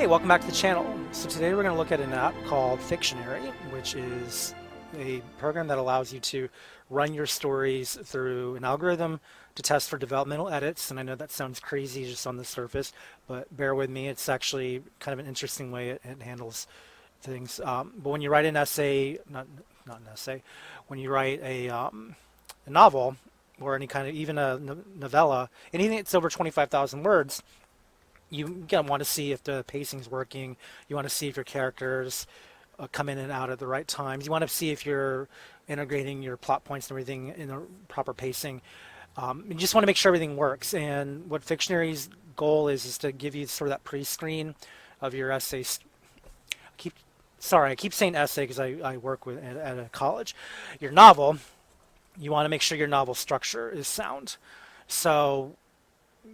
Hey, welcome back to the channel. So today we're going to look at an app called Fictionary, which is a program that allows you to run your stories through an algorithm to test for developmental edits. And I know that sounds crazy just on the surface, but bear with me. It's actually kind of an interesting way it handles things. But when you write an essay, not an essay, when you write a novel or any kind of, even a novella, anything that's over 25,000 words, you want to see if the pacing's working. You want to see if your characters come in and out at the right times. You want to see if you're integrating your plot points and everything in the proper pacing. You just want to make sure everything works. And what Fictionary's goal is to give you sort of that pre-screen of your essays. I keep saying essay because I work at a college. Your novel, you want to make sure your novel structure is sound. So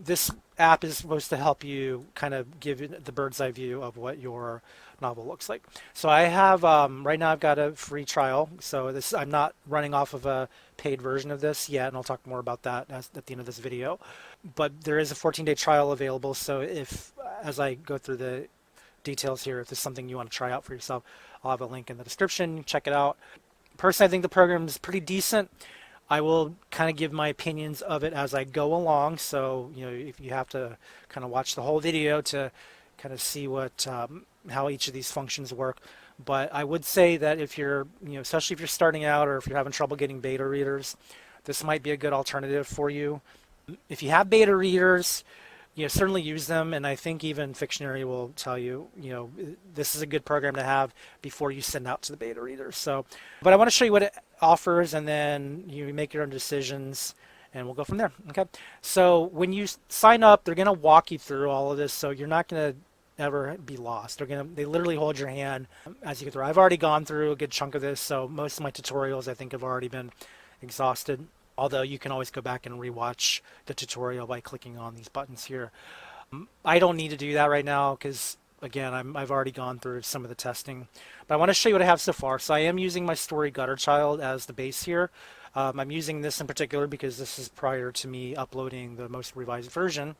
this app is supposed to help you kind of give you the bird's eye view of what your novel looks like. So I have, right now I've got a free trial. So I'm not running off of a paid version of this yet, and I'll talk more about that at the end of this video. But there is a 14-day trial available. So as I go through the details here, if there's something you want to try out for yourself, I'll have a link in the description. Check it out. Personally, I think the program is pretty decent. I will kind of give my opinions of it as I go along. So, if you have to kind of watch the whole video to kind of see how each of these functions work. But I would say that if you're, especially if you're starting out or if you're having trouble getting beta readers, this might be a good alternative for you. If you have beta readers, certainly use them. And I think even Fictionary will tell you, this is a good program to have before you send out to the beta readers. So, but I want to show you what it offers, and then you make your own decisions, and we'll go from there. Okay. So when you sign up, they're going to walk you through all of this, so you're not going to ever be lost. They literally hold your hand as you go through. I've already gone through a good chunk of this, so most of my tutorials I think have already been exhausted. Although you can always go back and rewatch the tutorial by clicking on these buttons here. I don't need to do that right now because, again, I've already gone through some of the testing. But I want to show you what I have so far. So I am using my story Gutter Child as the base here. I'm using this in particular because this is prior to me uploading the most revised version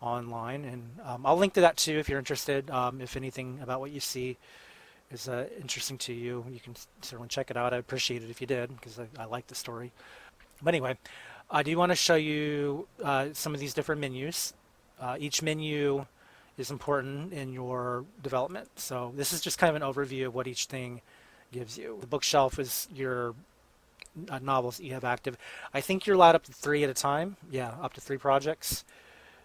online. And I'll link to that too if you're interested. If anything about what you see is interesting to you, you can certainly check it out. I appreciate it if you did because I like the story. But anyway, I do want to show you some of these different menus. Each menu is important in your development. So this is just kind of an overview of what each thing gives you. The bookshelf is your novels that you have active. I think you're allowed up to 3 at a time. Yeah, up to 3 projects.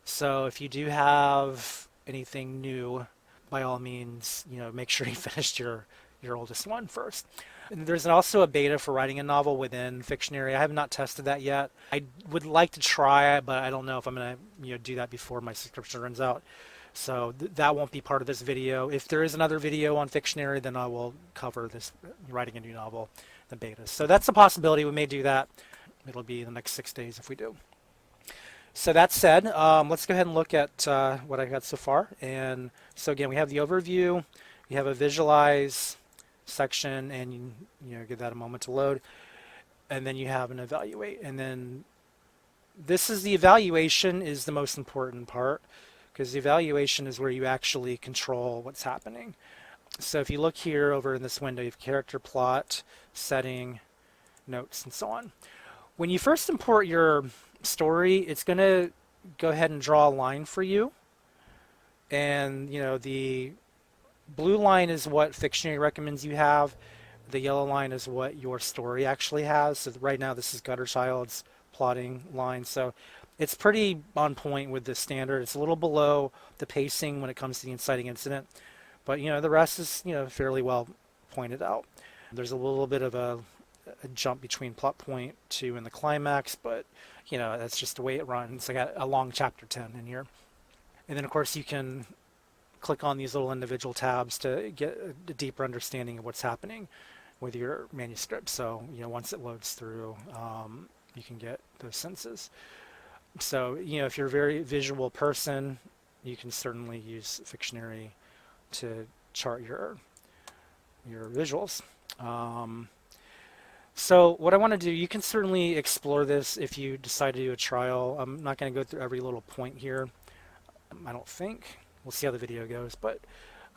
So if you do have anything new, by all means, make sure you finished your oldest one first. And there's also a beta for writing a novel within Fictionary. I have not tested that yet. I would like to try it, but I don't know if I'm going to do that before my subscription runs out. So that won't be part of this video. If there is another video on Fictionary, then I will cover this writing a new novel, the beta. So that's a possibility. We may do that. It'll be the next 6 days if we do. So that said, let's go ahead and look at what I got so far. And so again, we have the overview. We have a visualize section, and give that a moment to load, and then you have an evaluate, and then the evaluation is the most important part because the evaluation is where you actually control what's happening. So if you look here over in this window, you have character, plot, setting, notes, and so on. When you first import your story, it's going to go ahead and draw a line for you, and the blue line is what Fictionary recommends you have. The yellow line is what your story actually has. So right now this is Gutter Child's plotting line. So it's pretty on point with the standard. It's a little below the pacing when it comes to the inciting incident. But the rest is fairly well pointed out. There's a little bit of a jump between plot point 2 and the climax, but that's just the way it runs. I got a long chapter 10 in here. And then of course you can click on these little individual tabs to get a deeper understanding of what's happening with your manuscript. So, once it loads through, you can get those senses. So, if you're a very visual person, you can certainly use Fictionary to chart your visuals. So what I want to do, you can certainly explore this if you decide to do a trial. I'm not going to go through every little point here, I don't think. we'll see how the video goes. But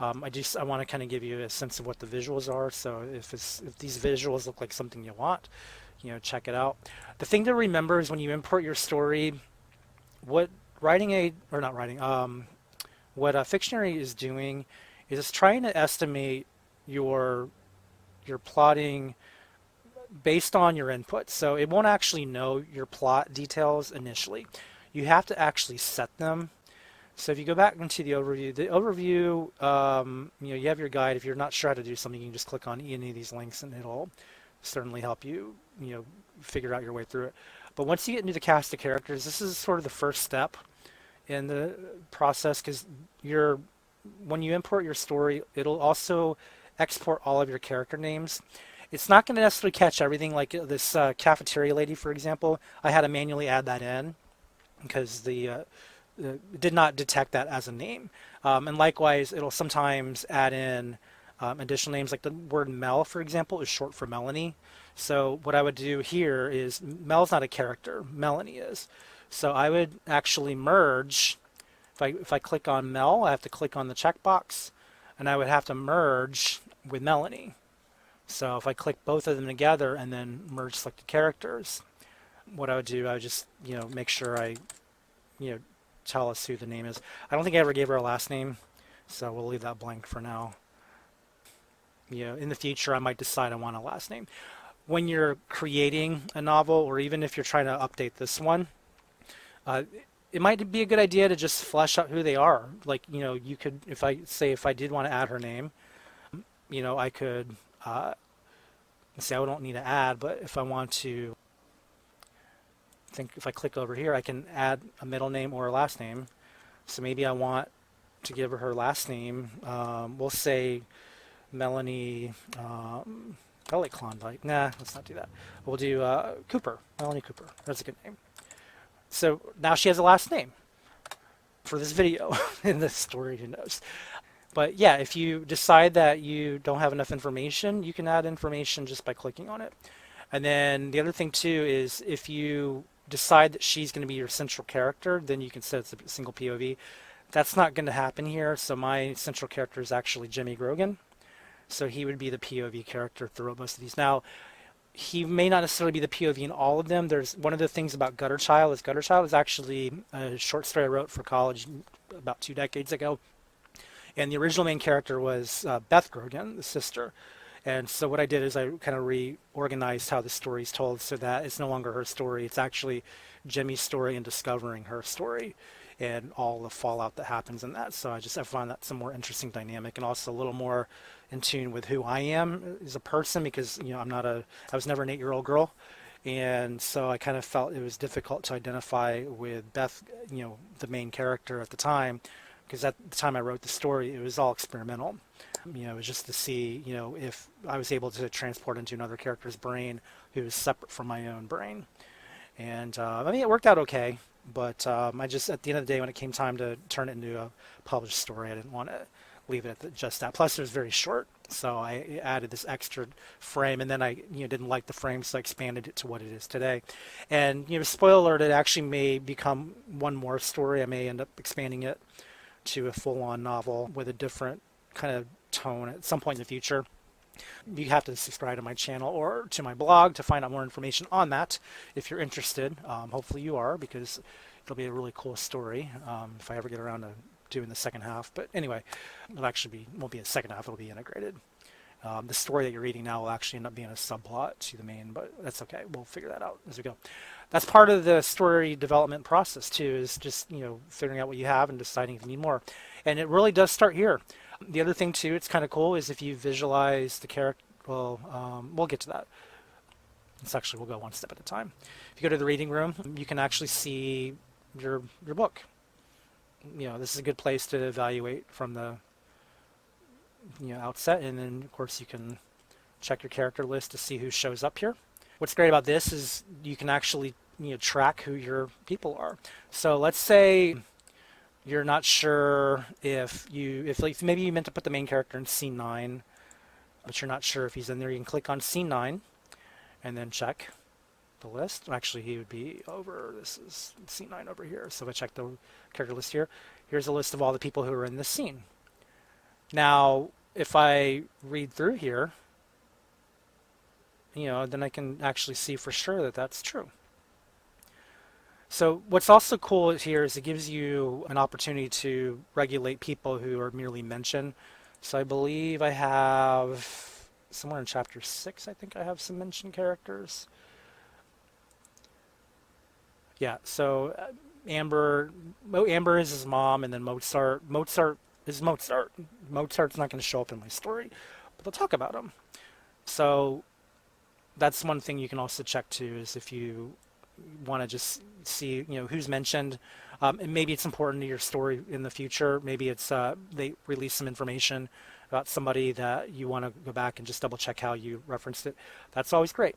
I want to kind of give you a sense of what the visuals are. So if these visuals look like something you want, check it out. The thing to remember is when you import your story, what what Fictionary is doing is it's trying to estimate your plotting based on your input. So it won't actually know your plot details initially. You have to actually set them. So if you go back into the overview, you have your guide. If you're not sure how to do something, you can just click on any of these links and it'll certainly help you, figure out your way through it. But once you get into the cast of characters, this is sort of the first step in the process, because when you import your story, it'll also export all of your character names. It's not going to necessarily catch everything, like this cafeteria lady, for example. I had to manually add that in because it did not detect that as a name. And likewise, it'll sometimes add in additional names, like the word Mel, for example, is short for Melanie. So what I would do here is, Mel's not a character, Melanie is. So I would actually merge. If I click on Mel, I have to click on the checkbox, and I would have to merge with Melanie. So if I click both of them together and then merge selected characters, what I would do, I would just make sure I tell us who the name is. I don't think I ever gave her a last name, so we'll leave that blank for now. In the future, I might decide I want a last name. When you're creating a novel, or even if you're trying to update this one, it might be a good idea to just flesh out who they are. Like, you could, if I did want to add her name, I could say I don't need to add, but if I want to, if I click over here, I can add a middle name or a last name. So maybe I want to give her last name. We'll say Melanie. I like Klondike. Nah, let's not do that. We'll do Cooper. Melanie Cooper. That's a good name. So now she has a last name for this video in this story, who knows. But yeah, if you decide that you don't have enough information, you can add information just by clicking on it. And then the other thing too is, if you decide that she's going to be your central character, then you can set it's a single POV. That's not going to happen here. So my central character is actually Jimmy Grogan. So he would be the POV character throughout most of these. Now, he may not necessarily be the POV in all of them. There's one of the things about Gutter Child is actually a short story I wrote for college about 2 decades ago. And the original main character was Beth Grogan, the sister. And so what I did is I kind of reorganized how the story is told so that it's no longer her story. It's actually Jimmy's story and discovering her story and all the fallout that happens in that. So I found that some more interesting dynamic, and also a little more in tune with who I am as a person, because I was never an 8-year-old girl. And so I kind of felt it was difficult to identify with Beth, the main character at the time, because at the time I wrote the story, it was all experimental. It was just to see, if I was able to transport into another character's brain who was separate from my own brain. And it worked out okay, but I just, at the end of the day, when it came time to turn it into a published story, I didn't want to leave it at just that. Plus, it was very short, so I added this extra frame, and then I didn't like the frame, so I expanded it to what it is today. And spoiler alert, it actually may become one more story. I may end up expanding it to a full-on novel with a different kind of tone at some point in the future. You have to subscribe to my channel or to my blog to find out more information on that if you're interested. Hopefully you are, because it'll be a really cool story if I ever get around to doing the second half. But anyway, won't be a second half, it'll be integrated. The story that you're reading now will actually end up being a subplot to the main, but that's okay. We'll figure that out as we go. That's part of the story development process too, is just figuring out what you have and deciding if you need more. And it really does start here. The other thing too, it's kind of cool, is if you visualize the character. Well, we'll get to that. We'll go one step at a time. If you go to the reading room, you can actually see your book. This is a good place to evaluate from the outset, and then of course you can check your character list to see who shows up here. What's great about this is you can actually track who your people are. So let's say you're not sure if maybe you meant to put the main character in scene 9, but you're not sure if he's in there. You can click on scene 9 and then check the list. Actually, he would be over. This is scene 9 over here. So if I check the character list here, here's a list of all the people who are in this scene. Now, if I read through here, then I can actually see for sure that that's true. So what's also cool here is it gives you an opportunity to regulate people who are merely mentioned. So I believe I have somewhere in chapter 6, I think I have some mentioned characters. Yeah, so Amber is his mom, and then Mozart is Mozart. Mozart's not going to show up in my story, but they'll talk about him. So that's one thing you can also check too, is if you want to just see, who's mentioned. And maybe it's important to your story in the future. Maybe it's they release some information about somebody that you want to go back and just double check how you referenced it. That's always great.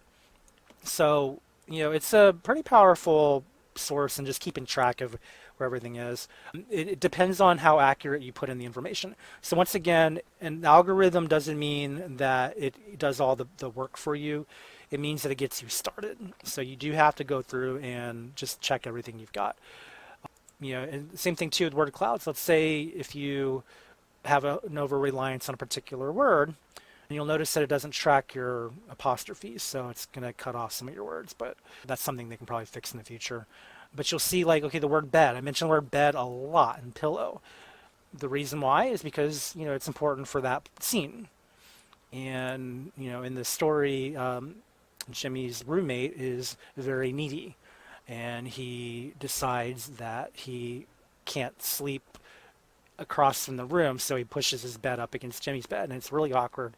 So, it's a pretty powerful source in just keeping track of where everything is. It depends on how accurate you put in the information. So once again, an algorithm doesn't mean that it does all the work for you. It means that it gets you started. So you do have to go through and just check everything you've got. And same thing too with word clouds. Let's say if you have an over-reliance on a particular word, and you'll notice that it doesn't track your apostrophes, so it's going to cut off some of your words, but that's something they can probably fix in the future. But you'll see, like, okay, the word bed. I mentioned the word bed a lot in pillow. The reason why is because, it's important for that scene. And, in the story, Jimmy's roommate is very needy, and he decides that he can't sleep across from the room, so he pushes his bed up against Jimmy's bed, and it's really awkward.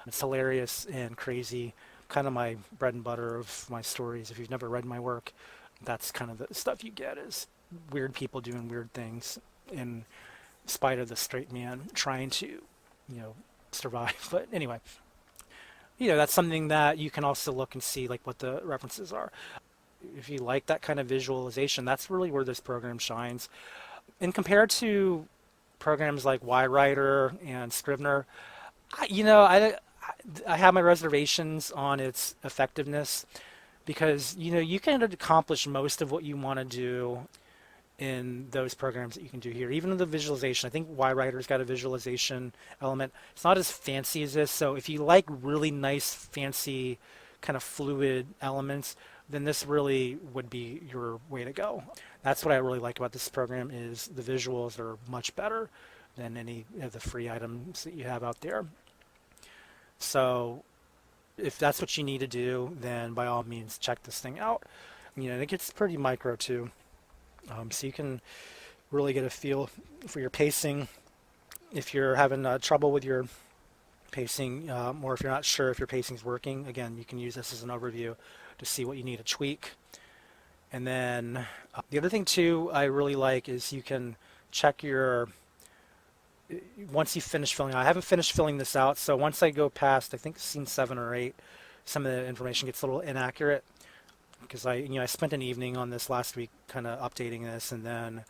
It's hilarious and crazy, kind of my bread and butter of my stories. If you've never read my work, that's kind of the stuff you get, is weird people doing weird things in spite of the straight man trying to, survive. But anyway, that's something that you can also look and see, like, what the references are. If you like that kind of visualization, that's really where this program shines. And compared to programs like yWriter and Scrivener, I have my reservations on its effectiveness, because you can accomplish most of what you want to do in those programs that you can do here. Even in the visualization, I think yWriter's got a visualization element. It's not as fancy as this, so if you like really nice, fancy, kind of fluid elements, then this really would be your way to go. That's what I really like about this program, is the visuals are much better than any of the free items that you have out there. So if that's what you need to do, then by all means check this thing out. It gets pretty micro too. So you can really get a feel for your pacing. If you're having trouble with your pacing, or if you're not sure if your pacing is working, again, you can use this as an overview to see what you need to tweak. And then the other thing too I really like is you can check once you finish filling out. I haven't finished filling this out, so once I go past, I think scene 7 or 8, some of the information gets a little inaccurate, because I spent an evening on this last week kind of updating this, and then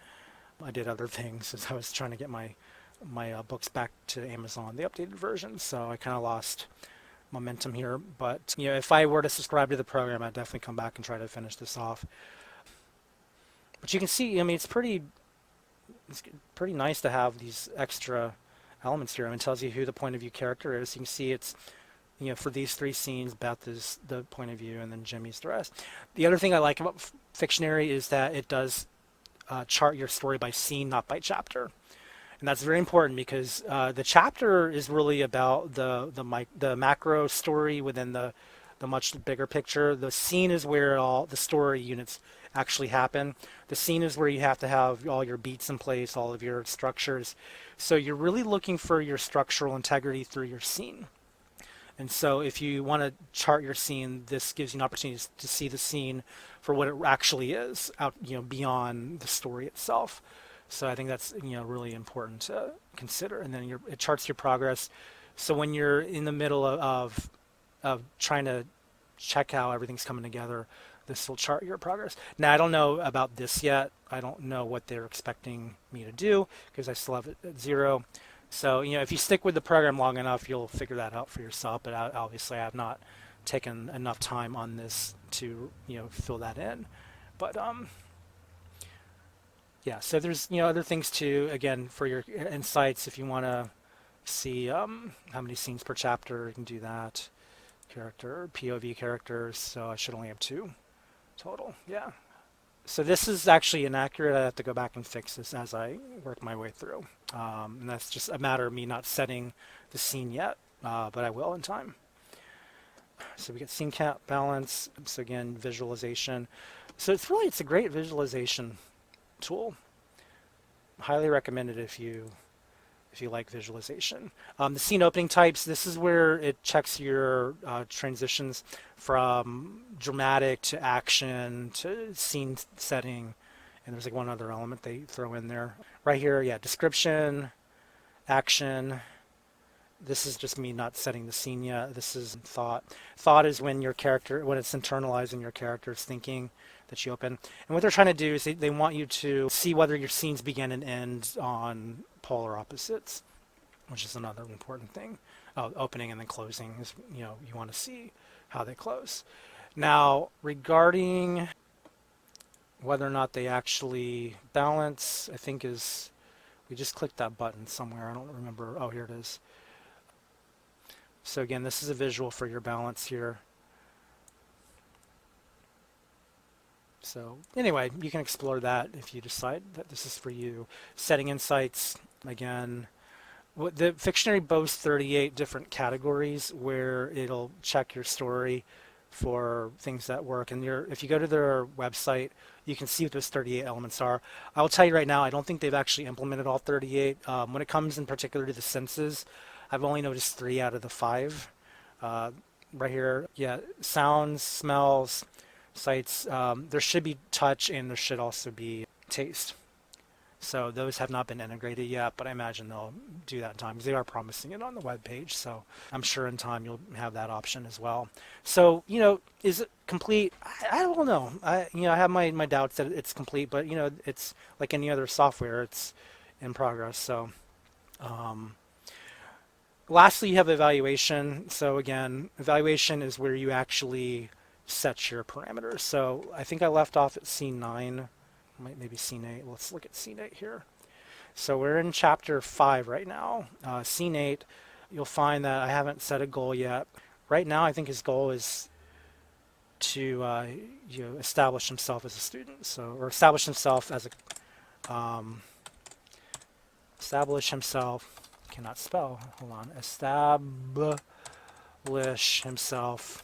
I did other things as I was trying to get my books back to Amazon, the updated version, so I kind of lost momentum here. But if I were to subscribe to the program, I'd definitely come back and try to finish this off. But you can see, it's pretty nice to have these extra elements here. It tells you who the point of view character is. You can see it's, for these 3 scenes, Beth is the point of view, and then Jimmy's the rest. The other thing I like about Fictionary is that it does chart your story by scene, not by chapter. And that's very important, because the chapter is really about the macro story within the much bigger picture. The scene is where all the story units actually happen. The scene is where you have to have all your beats in place, all of your structures. So you're really looking for your structural integrity through your scene. And so if you want to chart your scene, this gives you an opportunity to see the scene for what it actually is, out beyond the story itself. So I think that's really important to consider. And then it charts your progress. So when you're in the middle of trying to check how everything's coming together, this will chart your progress. Now, I don't know about this yet. I don't know what they're expecting me to do, because I still have it at 0. So, if you stick with the program long enough, you'll figure that out for yourself. But obviously, I have not taken enough time on this to, fill that in. But Yeah, so there's other things too. Again, for your insights, if you want to see how many scenes per chapter, you can do that. Character POV characters. So I should only have 2 total. Yeah. So this is actually inaccurate. I have to go back and fix this as I work my way through. And that's just a matter of me not setting the scene yet, but I will in time. So we get scene count, balance. So again, visualization. So it's a great visualization tool. Highly recommended if you like visualization. The scene opening types, this is where it checks your transitions from dramatic to action to scene setting. And there's like one other element they throw in there. Right here, yeah, description, action. This is just me not setting the scene yet. This is thought. Thought is when when it's internalizing your character's thinking that you open. And what they're trying to do is they want you to see whether your scenes begin and end on polar opposites, which is another important thing. Opening and then closing is, you want to see how they close. Now, regarding whether or not they actually balance, I think we just clicked that button somewhere. I don't remember. Oh, here it is. So again, this is a visual for your balance here. So anyway, you can explore that if you decide that this is for you. Setting insights, again, the Fictionary boasts 38 different categories where it'll check your story for things that work. And if you go to their website, you can see what those 38 elements are. I will tell you right now, I don't think they've actually implemented all 38. When it comes in particular to the senses, I've only noticed 3 out of the 5. Right here, yeah, sounds, smells, sights. There should be touch and there should also be taste. So those have not been integrated yet, but I imagine they'll do that in time because they are promising it on the web page. So I'm sure in time you'll have that option as well. So, is it complete? I don't know. I have my doubts that it's complete, but it's like any other software. It's in progress. So, lastly, you have evaluation. So again, evaluation is where you actually set your parameters. So I think I left off at scene 9. Maybe scene 8. Let's look at scene 8 here. So we're in chapter 5 right now. Scene 8, you'll find that I haven't set a goal yet. Right now, I think his goal is to establish himself as a student. So, or establish himself as establish himself. Cannot spell. Hold on. Establish himself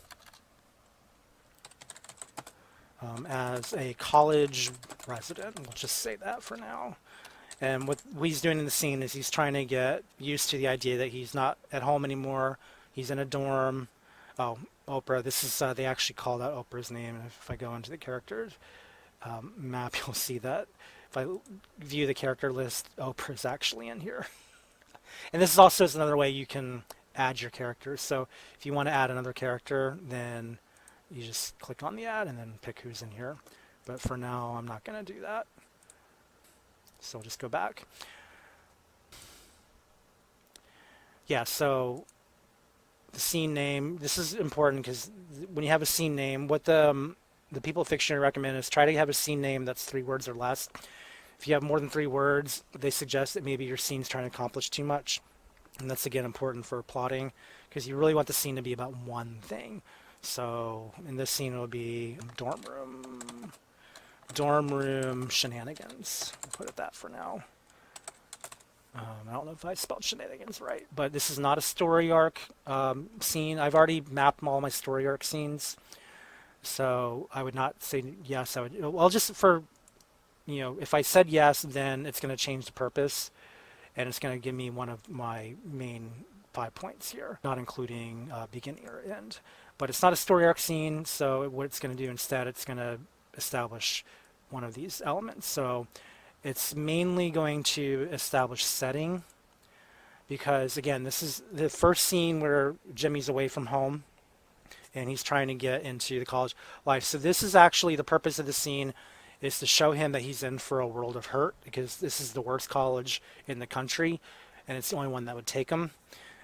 as a college resident. We'll just say that for now. And what he's doing in the scene is he's trying to get used to the idea that he's not at home anymore. He's in a dorm. Oh, Oprah. This is, they actually called out Oprah's name. And if I go into the characters map, you'll see that. If I view the character list, Oprah's actually in here. And this is also another way you can add your characters. So if you want to add another character, then you just click on the ad and then pick who's in here. But for now, I'm not going to do that. So I'll just go back. Yeah, so the scene name, this is important because when you have a scene name, what the people at Fictionary recommend is try to have a scene name that's 3 words or less. If you have more than 3 words, they suggest that maybe your scene's trying to accomplish too much. And that's, again, important for plotting because you really want the scene to be about one thing. So in this scene, it'll be dorm room shenanigans. I'll put it that for now. I don't know if I spelled shenanigans right, but this is not a story arc scene. I've already mapped all my story arc scenes. So I would not say yes. I would, well, just for, if I said yes, then it's going to change the purpose and it's going to give me one of my main 5 points here, not including beginning or end. But it's not a story arc scene, so what it's going to do instead, it's going to establish one of these elements. So it's mainly going to establish setting because, again, this is the first scene where Jimmy's away from home and he's trying to get into the college life. So this is actually the purpose of the scene is to show him that he's in for a world of hurt because this is the worst college in the country and it's the only one that would take him.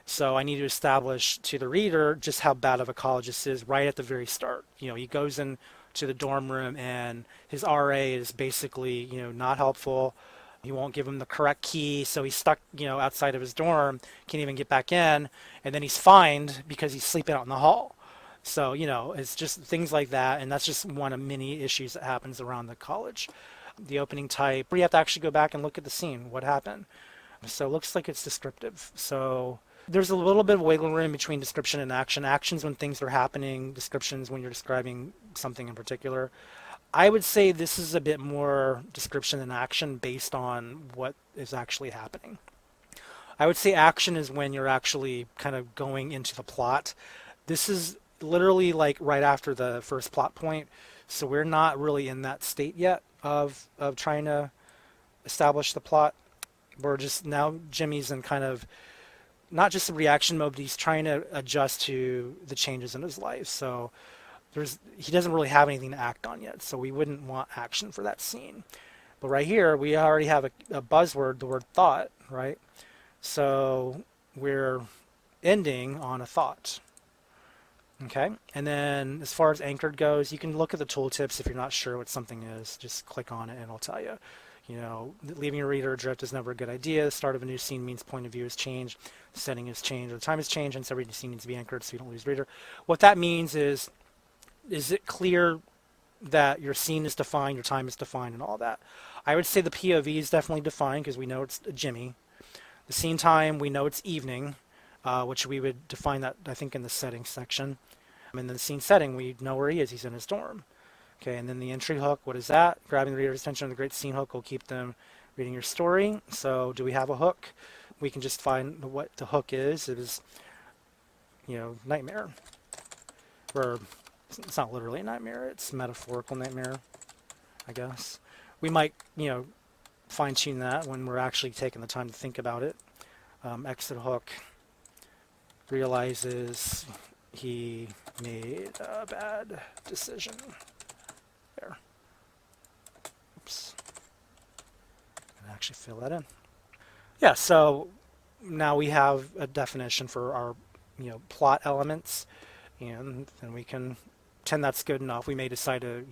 So I need to establish to the reader just how bad of a college this is right at the very start. He goes into to the dorm room, and his RA is basically, not helpful. He won't give him the correct key, so he's stuck, outside of his dorm, can't even get back in, and then he's fined because he's sleeping out in the hall. So, it's just things like that, and that's just one of many issues that happens around the college. The opening type, where you have to actually go back and look at the scene, what happened. So it looks like it's descriptive. So there's a little bit of wiggle room between description and action. Actions when things are happening, descriptions when you're describing something in particular. I would say this is a bit more description than action based on what is actually happening. I would say action is when you're actually kind of going into the plot. This is literally like right after the first plot point, so we're not really in that state yet of trying to establish the plot. We're just now Jimmy's in kind of not just a reaction mode, but he's trying to adjust to the changes in his life. So he doesn't really have anything to act on yet, so we wouldn't want action for that scene. But right here, we already have a buzzword, the word thought, right? So we're ending on a thought. Okay, and then as far as anchored goes, you can look at the tooltips if you're not sure what something is. Just click on it and it'll tell you. Leaving your reader adrift is never a good idea. The start of a new scene means point of view has changed, the setting has changed, or the time has changed, and so every scene needs to be anchored so you don't lose reader. What that means is it clear that your scene is defined, your time is defined, and all that? I would say the POV is definitely defined because we know it's Jimmy. The scene time, we know it's evening, which we would define that, I think, in the settings section. And then the scene setting, we know where he is. He's in his dorm. Okay, and then the entry hook, what is that? Grabbing the reader's attention. The great scene hook will keep them reading your story. So do we have a hook? We can just find what the hook is. It is, nightmare. Or it's not literally a nightmare. It's metaphorical nightmare, I guess. We might, fine-tune that when we're actually taking the time to think about it. Exit hook realizes he made a bad decision. There. Oops. I'm gonna actually fill that in. Yeah, so now we have a definition for our, plot elements, and then we can pretend that's good enough. We may decide to,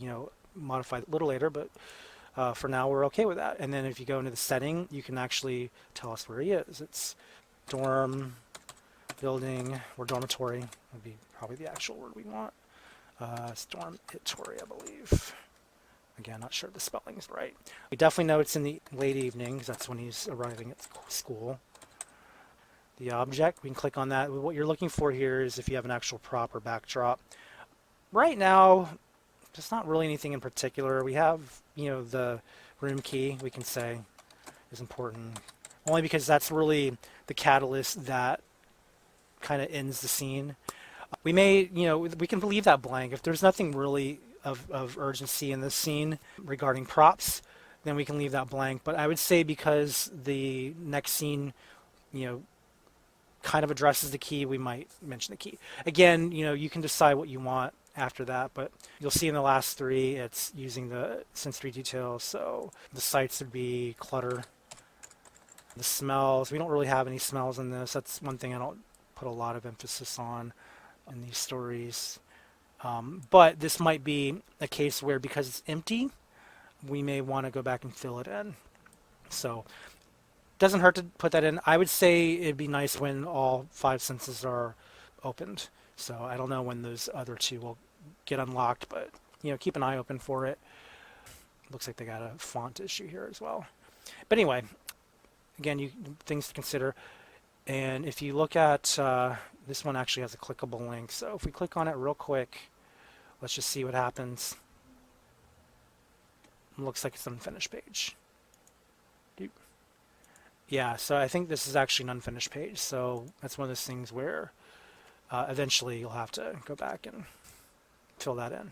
modify it a little later, but for now we're okay with that. And then if you go into the setting, you can actually tell us where he is. It's dorm, building, or dormitory would be probably the actual word we want. It's dormitory, I believe. Again, not sure if the spelling's right. We definitely know it's in the late evening because that's when he's arriving at school. The object, we can click on that. What you're looking for here is if you have an actual prop or backdrop. Right now, there's not really anything in particular. We have, the room key, we can say, is important. Only because that's really the catalyst that kind of ends the scene. We may, we can leave that blank. If there's nothing really of urgency in this scene regarding props, then we can leave that blank. But I would say because the next scene, kind of addresses the key, we might mention the key. Again, you can decide what you want after that, but you'll see in the last three, it's using the sensory details. So the sights would be clutter. The smells, we don't really have any smells in this. That's one thing I don't put a lot of emphasis on in these stories. But this might be a case where because it's empty, we may want to go back and fill it in. So doesn't hurt to put that in. I would say it'd be nice when all 5 senses are opened. So I don't know when those other 2 will get unlocked, but keep an eye open for it. Looks like they got a font issue here as well. But anyway, again, things to consider. And if you look at this one, actually has a clickable link. So if we click on it real quick, let's just see what happens. It looks like it's an unfinished page. Yeah, so I think this is actually an unfinished page. So that's one of those things where eventually you'll have to go back and fill that in.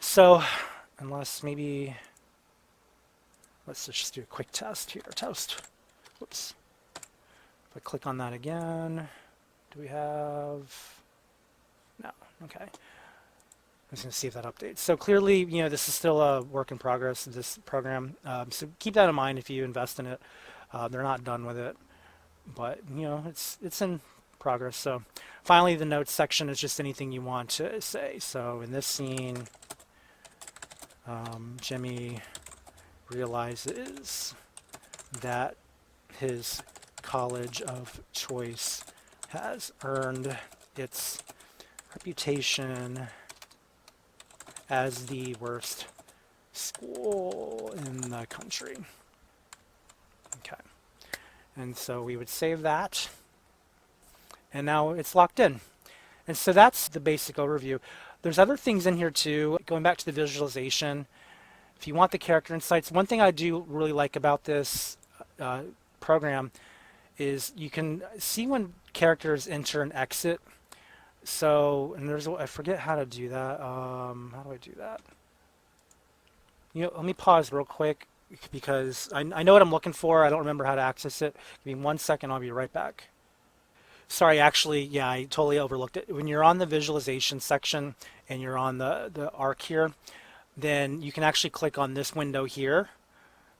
So unless maybe, let's just do a quick test here. Toast. Whoops. If I click on that again, do we have, no, okay. I'm just going to see if that updates. So clearly, this is still a work in progress, this program. So keep that in mind if you invest in it. They're not done with it, but it's in progress. So finally, the notes section is just anything you want to say. So in this scene, Jimmy realizes that his college of choice has earned its reputation as the worst school in the country. Okay. And so we would save that. And now it's locked in. And so that's the basic overview. There's other things in here too. Going back to the visualization, if you want the character insights, one thing I do really like about this program is you can see when characters enter and exit. So, and I forget how to do that. How do I do that? Let me pause real quick because I know what I'm looking for. I don't remember how to access it. Give me 1 second. I'll be right back. Sorry, actually, yeah, I totally overlooked it. When you're on the visualization section and you're on the arc here, then you can actually click on this window here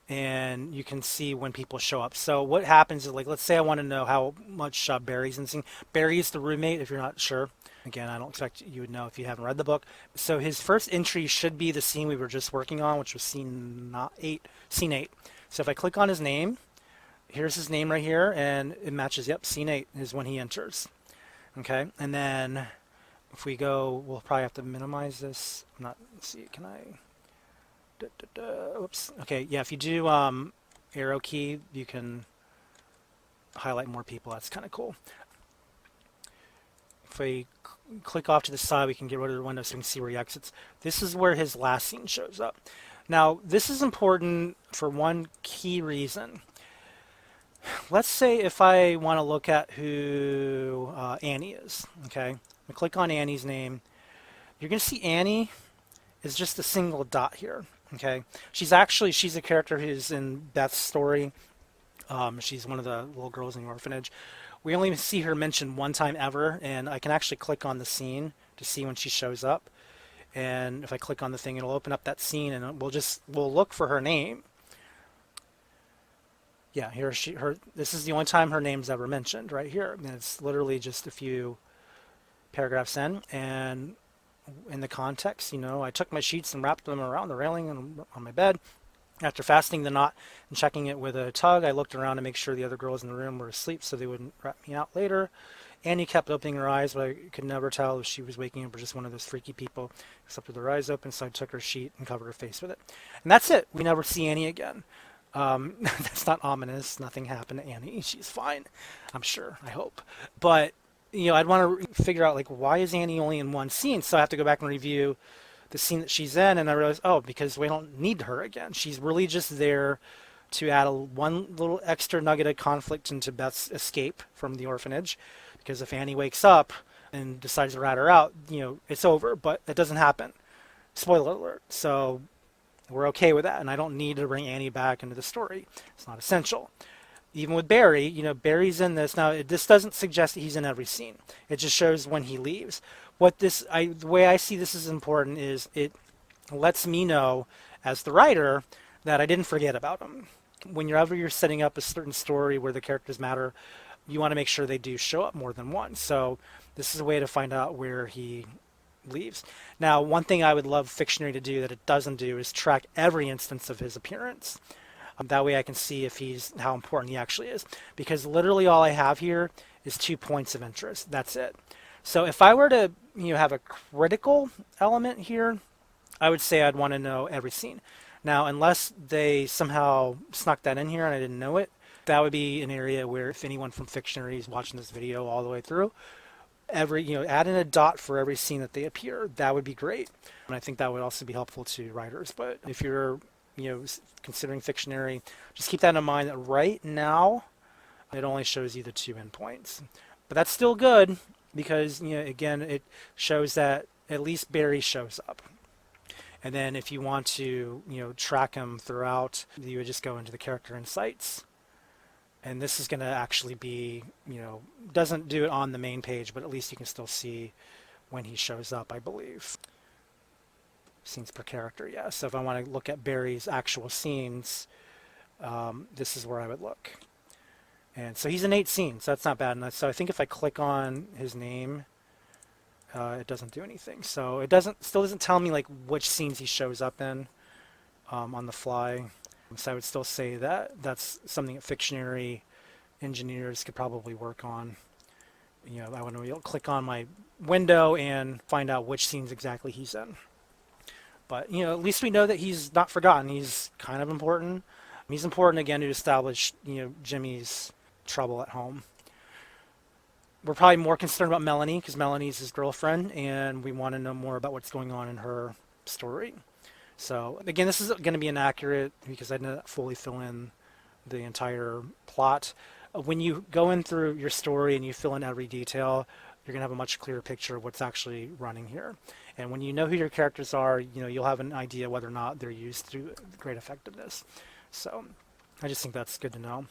and you can see when people show up. So what happens is, like, let's say I want to know how much Barry's in the scene. Barry's the roommate, if you're not sure. Again, I don't expect you would know if you haven't read the book. So his first entry should be the scene we were just working on, which was scene 8. So if I click on his name, here's his name right here, and it matches. Yep, scene 8 is when he enters. Okay, and then if we go, we'll probably have to minimize this. Let's see, can I? Oops. Okay, yeah, if you do arrow key, you can highlight more people. That's kind of cool. If we click off to the side, we can get rid of the window so we can see where he exits. This is where his last scene shows up. Now, this is important for one key reason. Let's say if I want to look at who Annie is, okay? I click on Annie's name. You're going to see Annie is just a single dot here, okay? She's a character who's in Beth's story. She's one of the little girls in the orphanage. We only see her mentioned one time ever, and I can actually click on the scene to see when she shows up. And if I click on the thing, it'll open up that scene, and we'll look for her name. Yeah, this is the only time her name's ever mentioned, right here. And it's literally just a few paragraphs in, and in the context, I took my sheets and wrapped them around the railing and on my bed. After fastening the knot and checking it with a tug, I looked around to make sure the other girls in the room were asleep so they wouldn't rat me out later. Annie kept opening her eyes, but I could never tell if she was waking up or just one of those freaky people, except with her eyes open, so I took her sheet and covered her face with it. And that's it. We never see Annie again. That's not ominous. Nothing happened to Annie. She's fine, I'm sure. I hope. But, I'd want to figure out, like, why is Annie only in one scene? So I have to go back and review the scene that she's in, and I realized, because we don't need her again. She's really just there to add one little extra nugget of conflict into Beth's escape from the orphanage, because if Annie wakes up and decides to rat her out, it's over, but that doesn't happen. Spoiler alert. So we're okay with that, and I don't need to bring Annie back into the story. It's not essential. Even with Barry, Barry's in this. Now, this doesn't suggest that he's in every scene. It just shows when he leaves. The way I see this is important is it lets me know, as the writer, that I didn't forget about him. Whenever you're setting up a certain story where the characters matter, you want to make sure they do show up more than once. So this is a way to find out where he leaves. Now, one thing I would love Fictionary to do that it doesn't do is track every instance of his appearance. That way I can see how important he actually is. Because literally all I have here is 2 points of interest. That's it. So if I were to have a critical element here, I would say I'd want to know every scene. Now, unless they somehow snuck that in here and I didn't know it, that would be an area where if anyone from Fictionary is watching this video all the way through, add in a dot for every scene that they appear. That would be great. And I think that would also be helpful to writers. But if you're considering Fictionary, just keep that in mind that right now it only shows you the 2 endpoints. But that's still good because, again, it shows that at least Barry shows up. And then if you want to, track him throughout, you would just go into the character insights. And this is going to actually be, doesn't do it on the main page, but at least you can still see when he shows up, I believe. Scenes per character, yeah. So if I want to look at Barry's actual scenes, this is where I would look. And so he's in 8 scenes, so that's not bad. And so I think if I click on his name, it doesn't do anything. So it still doesn't tell me like which scenes he shows up in. on the fly. So I would still say that that's something that Fictionary engineers could probably work on. I want to click on my window and find out which scenes exactly he's in. But, at least we know that he's not forgotten. He's kind of important. He's important, again, to establish, Jimmy's trouble at home. We're probably more concerned about Melanie because Melanie's his girlfriend, and we want to know more about what's going on in her story. So, again, this is going to be inaccurate because I didn't fully fill in the entire plot. When you go in through your story and you fill in every detail, you're going to have a much clearer picture of what's actually running here. And when you know who your characters are, you'll have an idea whether or not they're used to great effectiveness. So I just think that's good to know.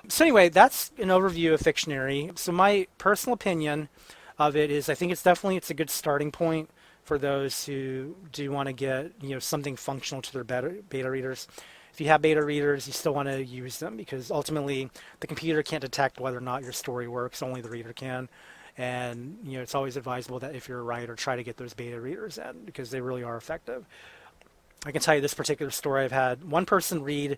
So anyway, that's an overview of Fictionary. So my personal opinion of it is I think it's a good starting point for those who do want to get something functional to their beta readers. If you have beta readers, you still want to use them because ultimately the computer can't detect whether or not your story works, only the reader can. And it's always advisable that if you're a writer, try to get those beta readers in because they really are effective. I can tell you this particular story, I've had one person read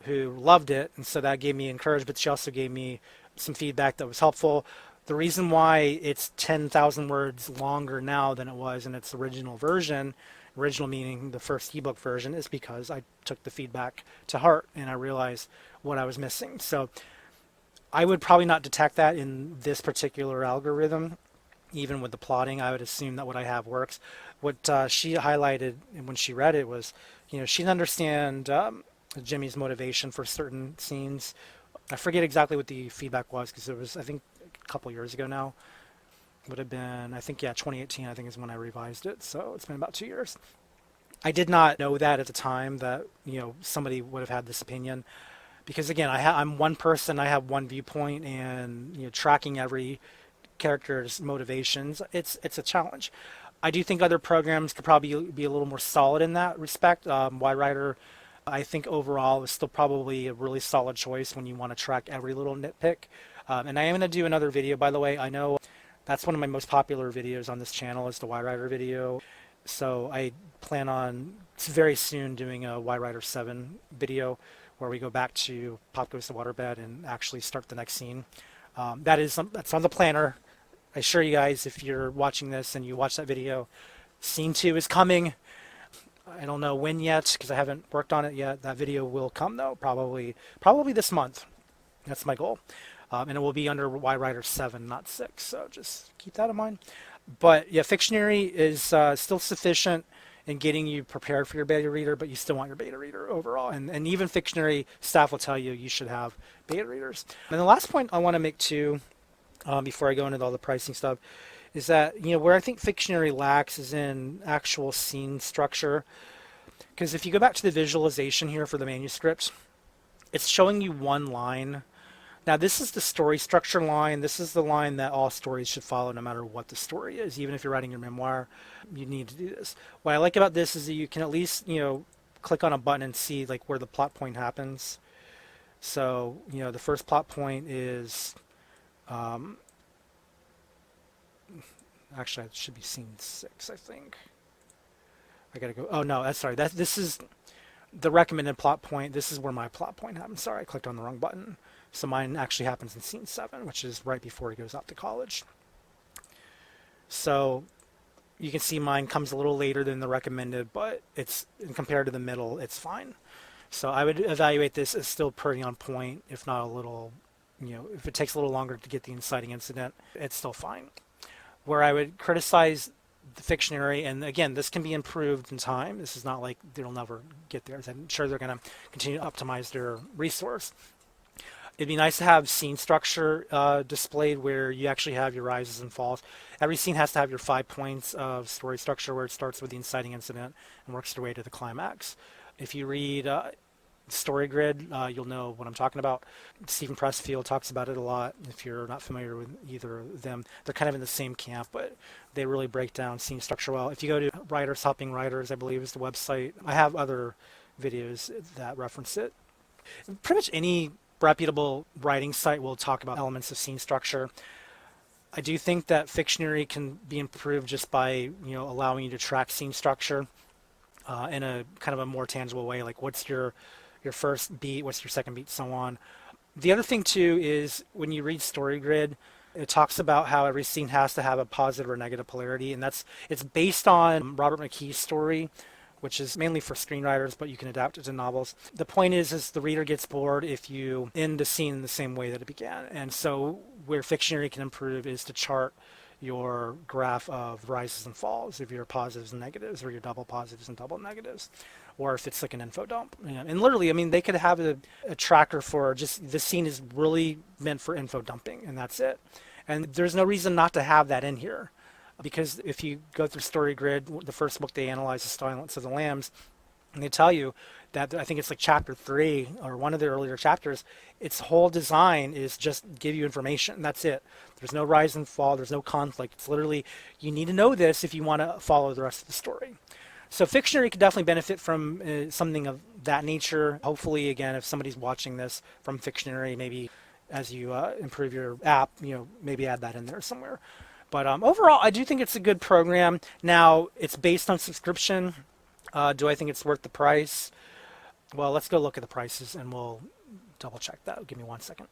who loved it, and so that gave me encouragement, but she also gave me some feedback that was helpful. The reason why it's 10,000 words longer now than it was in its original version, original meaning the first ebook version, is because I took the feedback to heart and I realized what I was missing. So I would probably not detect that in this particular algorithm. Even with the plotting, I would assume that what I have works. What she highlighted when she read it was, she didn't understand Jimmy's motivation for certain scenes. I forget exactly what the feedback was because it was, I think, a couple years ago now. Would have been, I think, 2018, I think is when I revised it. So it's been about 2 years. I did not know that at the time that, somebody would have had this opinion. Because again, I'm one person, I have one viewpoint, and tracking every character's motivations, it's a challenge. I do think other programs could probably be a little more solid in that respect. yWriter, I think overall is still probably a really solid choice when you want to track every little nitpick. And I am going to do another video, by the way. I know that's one of my most popular videos on this channel is the yWriter video. So I plan on very soon doing a yWriter 7 video where we go back to Pop Goes the Waterbed and actually start the next scene. That's on the planner. I assure you guys, if you're watching this and you watch that video, scene 2 is coming. I don't know when yet because I haven't worked on it yet. That video will come though, probably this month. That's my goal. And it will be under yWriter 7, not 6. So just keep that in mind. But yeah, Fictionary is still sufficient in getting you prepared for your beta reader, but you still want your beta reader overall. And even Fictionary staff will tell you should have beta readers. And the last point I want to make too, before I go into all the pricing stuff, is that where I think Fictionary lacks is in actual scene structure. Because if you go back to the visualization here for the manuscript, it's showing you one line. Now this is the story structure line. This is the line that all stories should follow no matter what the story is. Even if you're writing your memoir, you need to do this. What I like about this is that you can at least, click on a button and see like where the plot point happens. So, the first plot point is, actually it should be scene 6, I think. I gotta go, oh no, sorry, this is the recommended plot point. This is where my plot point happens. Sorry, I clicked on the wrong button. So mine actually happens in scene 7, which is right before he goes out to college. So you can see mine comes a little later than the recommended, but it's compared to the middle, it's fine. So I would evaluate this as still pretty on point, if not a little, if it takes a little longer to get the inciting incident, it's still fine. Where I would criticize the Fictionary, and again, this can be improved in time. This is not like they'll never get there. I'm sure they're going to continue to optimize their resource. It'd be nice to have scene structure displayed where you actually have your rises and falls. Every scene has to have your 5 points of story structure where it starts with the inciting incident and works their way to the climax. If you read Story Grid, you'll know what I'm talking about. Stephen Pressfield talks about it a lot. If you're not familiar with either of them, they're kind of in the same camp, but they really break down scene structure well. If you go to Writers Helping Writers, I believe is the website, I have other videos that reference it. Pretty much any reputable writing site will talk about elements of scene structure. I do think that Fictionary can be improved just by allowing you to track scene structure. in a kind of a more tangible way, like what's your first beat, what's your second beat, so on. The other thing too is when you read StoryGrid, it talks about how every scene has to have a positive or negative polarity, and it's based on Robert McKee's story, which is mainly for screenwriters, but you can adapt it to novels. The point is the reader gets bored if you end the scene in the same way that it began. And so where Fictionary can improve is to chart your graph of rises and falls of your positives and negatives, or your double positives and double negatives, or if it's like an info dump. And literally, I mean, they could have a tracker for just the scene is really meant for info dumping, and that's it. And there's no reason not to have that in here. Because if you go through StoryGrid, the first book they analyze is Silence of the Lambs, and they tell you that I think it's like chapter 3 or one of the earlier chapters, its whole design is just give you information. That's it. There's no rise and fall. There's no conflict. It's literally, you need to know this if you want to follow the rest of the story. So Fictionary could definitely benefit from something of that nature. Hopefully, again, if somebody's watching this from Fictionary, maybe as you improve your app, maybe add that in there somewhere. But overall, I do think it's a good program. Now, it's based on subscription. Do I think it's worth the price? Well, let's go look at the prices and we'll double check that. Give me 1 second.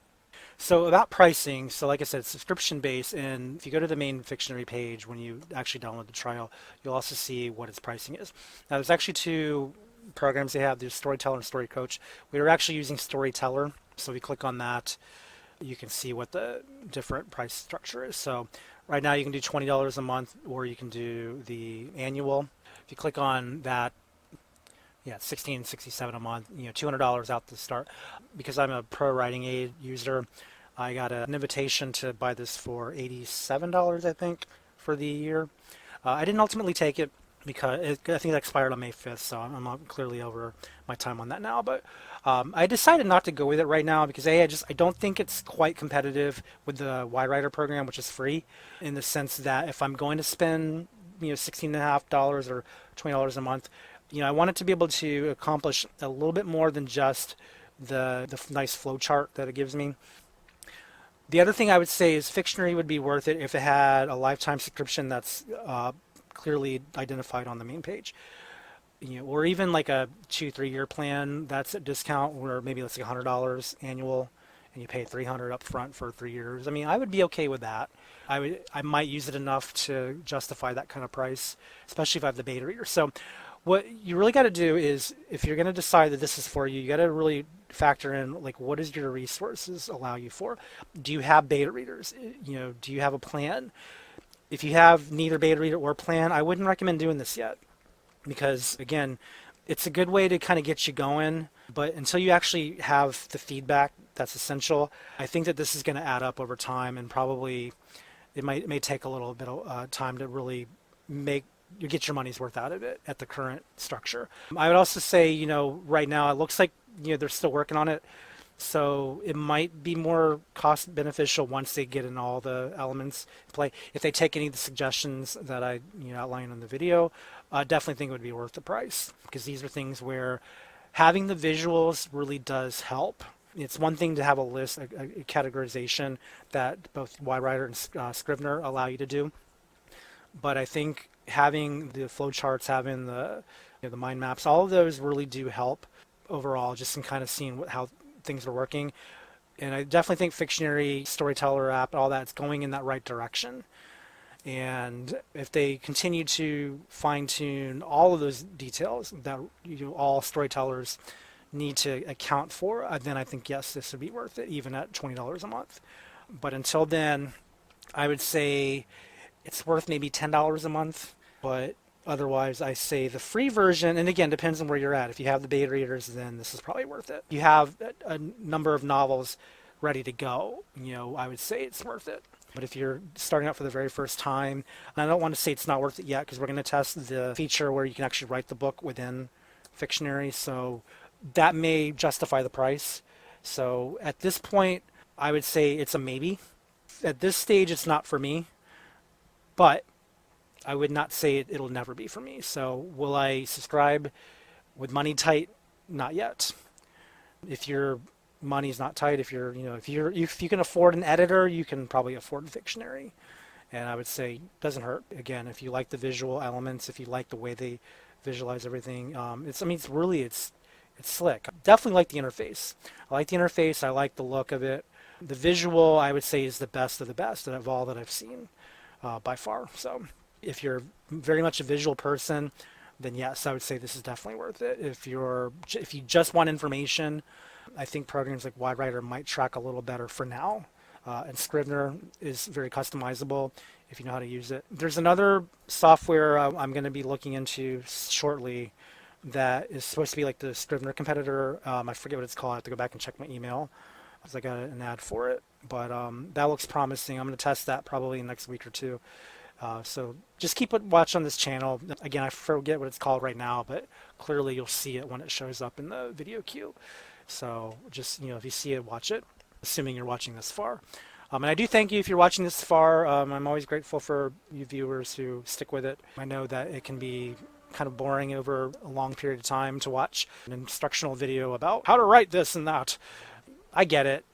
So about pricing, so like I said, subscription based, and if you go to the main Fictionary page, when you actually download the trial, you'll also see what its pricing is. Now, there's actually 2 programs they have. There's StoryTeller and StoryCoach. We were actually using StoryTeller, so we click on that. You can see what the different price structure is. So right now you can do $20 a month, or you can do the annual. If you click on that, yeah, it's $16.67 a month, $200 out to start. Because I'm a pro writing aid user, I got an invitation to buy this for $87, I think, for the year. I didn't ultimately take it because I think it expired on May 5th, so I'm clearly over my time on that now. But I decided not to go with it right now because I don't think it's quite competitive with the yWriter program, which is free, in the sense that if I'm going to spend $16.50 or $20 a month, I want it to be able to accomplish a little bit more than just the nice flow chart that it gives me. The other thing I would say is Fictionary would be worth it if it had a lifetime subscription that's clearly identified on the main page. Or even like a 2-3 year plan that's a discount, where maybe let's say $100 annual and you pay $300 up front for 3 years. I mean, I would be okay with that. I might use it enough to justify that kind of price, especially if I have the beta reader. So what you really got to do is, if you're going to decide that this is for you, you got to really factor in, like, what does your resources allow you for? Do you have beta readers? Do you have a plan? If you have neither beta reader or plan, I wouldn't recommend doing this yet, because again, it's a good way to kind of get you going, but until you actually have the feedback that's essential, I think that this is going to add up over time, and probably it may take a little bit of time to really you get your money's worth out of it at the current structure. I would also say, right now it looks like they're still working on it, so it might be more cost beneficial once they get in all the elements in play. If they take any of the suggestions that I outlined in the video, I definitely think it would be worth the price, because these are things where having the visuals really does help. It's one thing to have a list, a categorization that both yWriter and Scrivener allow you to do, but I think having the flowcharts, having the the mind maps, all of those really do help overall, just in kind of seeing how things are working. And I definitely think Fictionary, StoryTeller app, all that's going in that right direction. And if they continue to fine tune all of those details that all storytellers need to account for, then I think, yes, this would be worth it, even at $20 a month. But until then, I would say it's worth maybe $10 a month. But otherwise, I say the free version, and again, depends on where you're at. If you have the beta readers, then this is probably worth it. You have a number of novels ready to go, I would say it's worth it. But if you're starting out for the very first time, and I don't want to say it's not worth it yet, because we're going to test the feature where you can actually write the book within Fictionary, so that may justify the price. So at this point, I would say it's a maybe. At this stage, it's not for me, but I would not say it'll never be for me. So will I subscribe with money tight? Not yet. If your money's not tight, if you can afford an editor, you can probably afford Fictionary. And I would say it doesn't hurt. Again, if you like the visual elements, if you like the way they visualize everything. I mean, it's slick. Definitely like the interface. I like the interface. I like the look of it. The visual, I would say, is the best of the best of all that I've seen by far. So if you're very much a visual person, then yes, I would say this is definitely worth it. If you just want information, I think programs like yWriter might track a little better for now. And Scrivener is very customizable if you know how to use it. There's another software I'm going to be looking into shortly that is supposed to be like the Scrivener competitor. I forget what it's called. I have to go back and check my email because I got an ad for it. But that looks promising. I'm going to test that probably in the next week or two. So just keep a watch on this channel. Again, I forget what it's called right now, but clearly you'll see it when it shows up in the video queue. So just, if you see it, watch it, assuming you're watching this far. And I do thank you if you're watching this far. I'm always grateful for you viewers who stick with it. I know that it can be kind of boring over a long period of time to watch an instructional video about how to write this and that. I get it.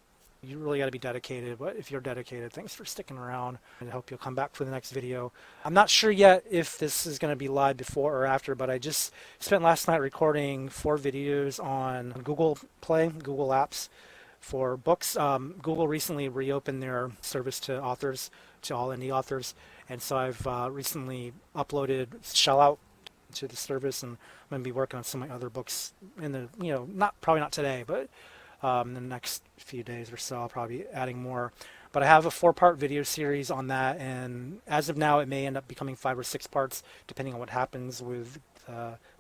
You really got to be dedicated, but if you're dedicated, thanks for sticking around, and I hope you'll come back for the next video. I'm not sure yet if this is going to be live before or after, but I just spent last night recording 4 videos on Google Play, Google Apps for books. Google recently reopened their service to authors, to all indie authors, and so I've recently uploaded Shell Out to the service, and I'm going to be working on some of my other books in the, probably not today, but in the next few days or so, I'll probably be adding more. But I have a 4-part video series on that, and as of now, it may end up becoming 5 or 6 parts, depending on what happens with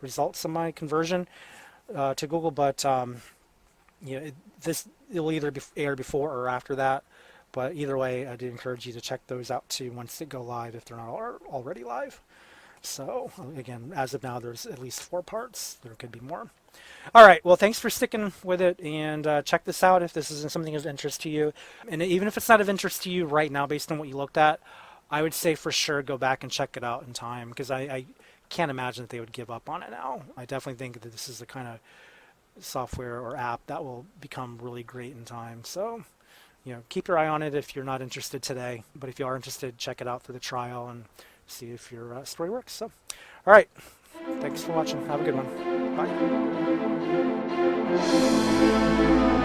results of my conversion to Google. But it will either air before or after that. But either way, I do encourage you to check those out too once they go live, if they're not already live. So again, as of now, there's at least 4 parts. There could be more. All right. Well, thanks for sticking with it, and check this out if this isn't something of interest to you. And even if it's not of interest to you right now, based on what you looked at, I would say for sure go back and check it out in time, because I can't imagine that they would give up on it now. I definitely think that this is the kind of software or app that will become really great in time. So, keep your eye on it if you're not interested today. But if you are interested, check it out for the trial and see if your story works. So, all right. Thanks for watching. Have a good one. Bye.